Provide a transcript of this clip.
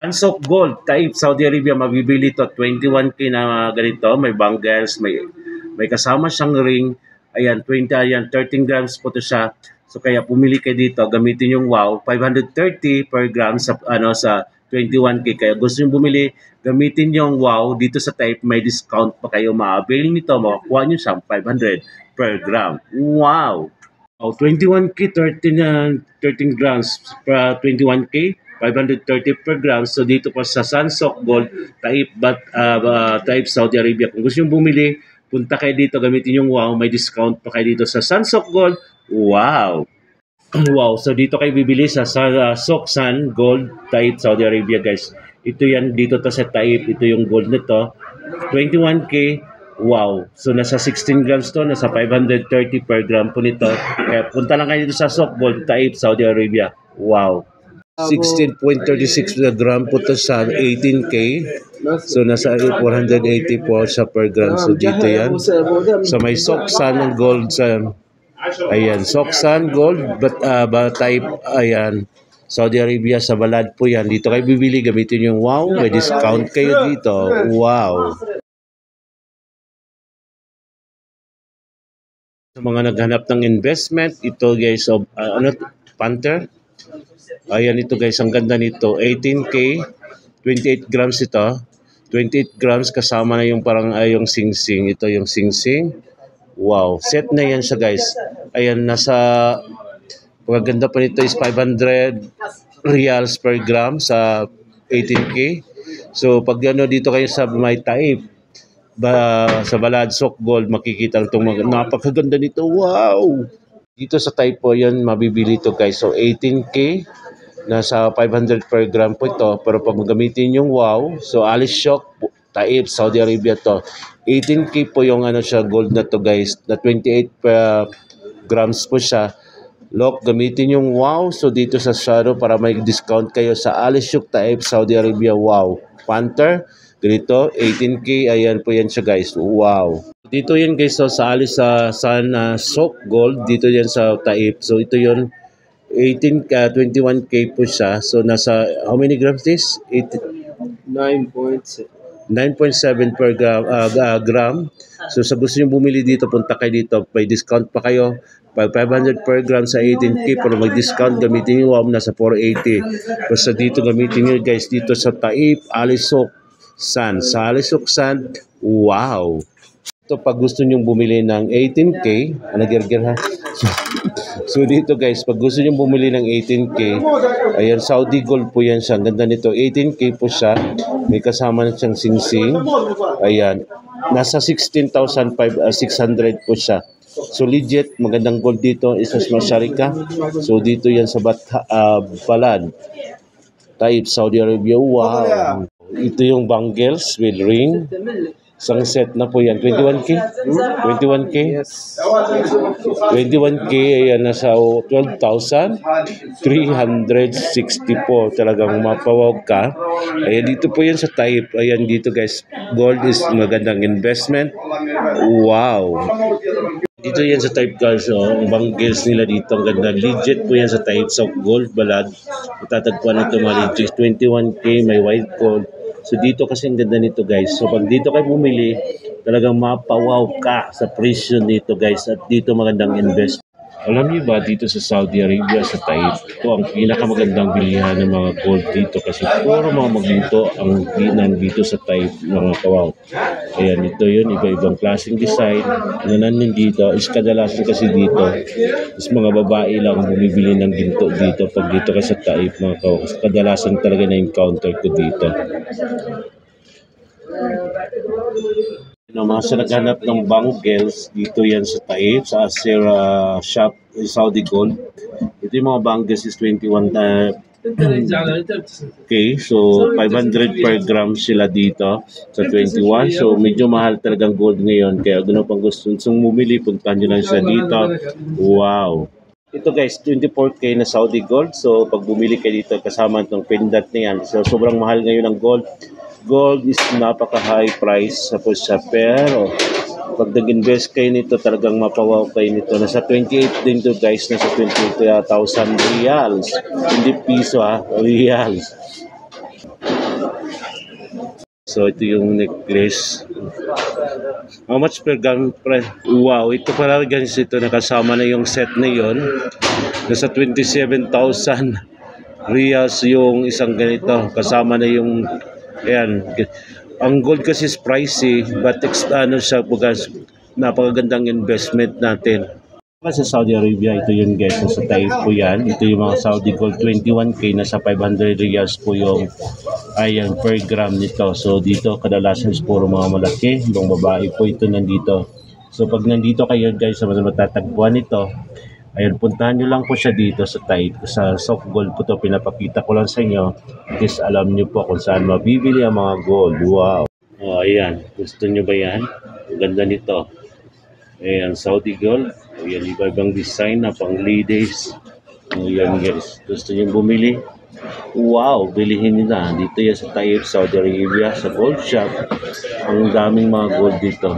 Ansok Gold, Taib, Saudi Arabia, mabibili to 21K na ganito, may bangles, may kasama siyang ring, ayan, 20, ayan, 13 grams po to siya. So kaya pumili kayo dito, gamitin yung wow, 530 per gram sa sa 21K. Kaya gusto niyo bumili, gamitin yung wow dito sa Taib, may discount pa kayo ma-avail nito, makakuha niyo siyang 500 per gram. Wow! Oh, 21K, 13 grams per 21K, 530 per gram. So dito pa sa Sansok Gold, Taib Saudi Arabia. Kung gusto nyo bumili, punta kayo dito, gamitin yung wow, may discount pa kayo dito sa Sansok Gold. Wow! Wow, so dito kayo bibili sa Soksan Gold, Taib Saudi Arabia, guys. Ito yan, dito to sa Taib, ito yung gold nito. 21K. Wow. So nasa 16 grams to, nasa 530 per gram po nito. Kaya punta lang kayo dito sa Sok Gold, Taib, Saudi Arabia. Wow. 16.36 gram po to sa 18K. So nasa 480 po siya per gram. So dito yan. So may Soksan Gold sa ayan, Soksan Gold but Taib, ayan, Saudi Arabia sa Balad po yan. Dito kayo bibili, gamitin yung wow, may discount kayo dito. Wow. Sa mga naghanap ng investment, ito guys, Panther. Ayan ito guys, ang ganda nito. 18K, 28 grams ito. 28 grams kasama na yung parang yung sing-sing. Ito yung sing-sing. Wow, set na yan siya guys. Ayan, nasa, pagkaganda pa nito is 500 reals per gram sa 18K. So pag dito kayo sa may Taib, sa Balad Sok Gold, makikita itong mga napakaganda nito. Wow! Dito sa Taib po yan, mabibili ito guys. So 18K, nasa 500 per gram po ito. Pero pag gamitin yung wow, so Alice Shock, Taib, Saudi Arabia to. 18K po yung siya, gold na to guys. Na 28 grams po siya. Look, gamitin yung wow. So dito sa Shadow para may discount kayo sa Alice Shock, Taib, Saudi Arabia. Wow! Panther, ganito, 18K, ayan po yan siya guys. Wow. Dito yan guys, so, sa Alice sa Sok Gold, dito yan sa Taib. So ito yun, 21K po siya. So nasa, how many grams this? 9.7 per gram. So sa gusto nyo bumili dito, punta kayo dito. May discount pa kayo. 500 per gram sa 18K, pero mag-discount, gamitin nyo, nasa 480. Basta dito gamitin nyo guys, dito sa Taib, Alisok San. Sa Alisok San, wow! Ito pag gusto nyo bumili ng 18K, ha? So dito guys, pag gusto nyo bumili ng 18K, ayan, Saudi Gold po yan siya. Ang ganda nito, 18K po siya. May kasama na siyang sing-sing. Ayan, nasa 16,600 po siya. So legit, magandang gold dito, Isas Masharika. So dito yan sa Balad, Taib, Saudi Arabia. Wow! Ito yung bangles with ring. Isang set na po yan. 21K? 21K? 21K, ayan, nasa 12,364. Talagang mapawag ka. Ayan, dito po yan sa Taib. Ayan, dito guys. Gold is magandang investment. Wow! Dito yan sa Taib guys, ang bangles nila dito, ang ganda. Legit po yan sa Taib, sa Gold Balad. Itatagpuan ito mga legit. 21K, may white gold. So dito kasi ang ganda nito guys. So pag dito kayo bumili, talagang mapawaw ka sa presyo nito guys. At dito magandang invest. Alam niyo ba, dito sa Saudi Arabia, sa Taib, ito ang pinakamagandang bilihan ng mga gold dito kasi puro mga maglinto ang dito sa Taib, mga kawaw. Ayan, ito yun, iba-ibang klaseng design. Nanan dito, is kadalasan kasi dito, is mga babae lang bumibili ng ginto dito. Pag dito ka sa Taib, mga kawaw, kadalasan talaga na-encounter ko dito. Mga sa naghanap ng bangles, dito yan sa Taib, sa Asira Shop, Saudi Gold. Ito yung mga bangles is 21K. So 500 per gram sila dito sa 21. So medyo mahal talagang gold ngayon. Kaya kung pang gusto bumili, puntahan nyo lang sila dito. Wow! Ito guys, 24K na Saudi Gold. So pag bumili kayo dito, kasama itong pendant na yan. So sobrang mahal ngayon ng gold. Gold is napaka-high price sa siya, pero pag nag-invest kayo nito, talagang mapawaw kayo nito. Nasa 28 din to guys, nasa 28,000 reals. Hindi piso ha, reals. So ito yung necklace. How much per gram pre? Wow, ito pala guys, ito nakasama na yung set na yon. Nasa 27,000 reals yung isang ganito. Kasama na yung, ayan. Ang gold kasi is pricey, but ano siya, bukas, napakagandang investment natin. Sa Saudi Arabia, ito yun guys, nasa type po yan. Ito yung mga Saudi gold, 21k, nasa 500 riyals po yung ayan, per gram nito. So dito, kadalasan is puro mga malaki, yung babae po ito nandito. So pag nandito kayo guys, sa mas matatagpuan ito, ayun, puntahan nyo lang po siya dito sa type. Sa soft gold po to, pinapakita ko lang sa inyo. At least alam nyo po kung saan mabibili ang mga gold. Wow! Oh, ayan, gusto nyo ba yan? Ang ganda nito. Ayan, Saudi gold. Ayan, iba-ibang design na pang ladies. Ayan guys, gusto nyo bumili? Wow, bilihin nyo na. Dito yan sa Taif, Saudi Arabia, sa gold shop. Ang daming mga gold dito.